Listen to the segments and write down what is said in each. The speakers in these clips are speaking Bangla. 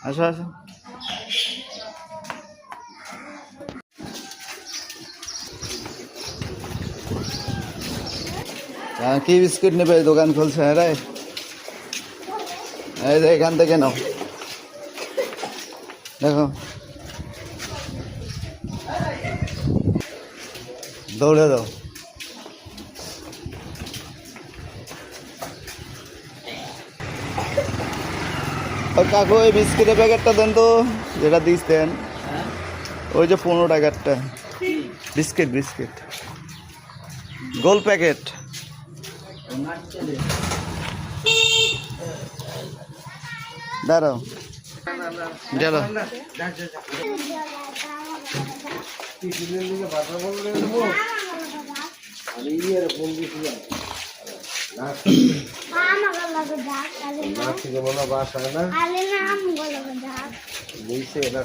আসো আসো। কি বিস্কুট নেবে? দোকান খুলছে রে। এই যে এখান থেকে নাও, দেখো দৌড়ে দাও। কাকু ওই বিস্কিটের প্যাকেটটা দেন তো, যেটা দিচ্ছেন ওই যে 15 টাকারটা বিস্কিট, বিস্কিট গোল প্যাকেট। দাঁড়াও গেল।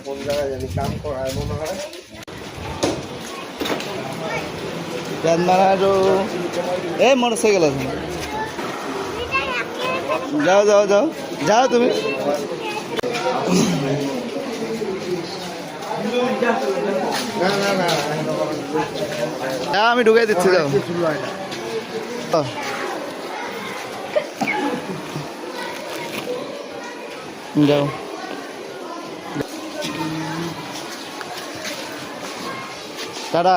কোন জায়গায় জানি কাম করায় মনে হয়। এই মোটরসাইকেল আছে, যাও যাও যাও যাও তুমি। আমি ঢুকাই দিচ্ছি, যাও যাও। টাটা।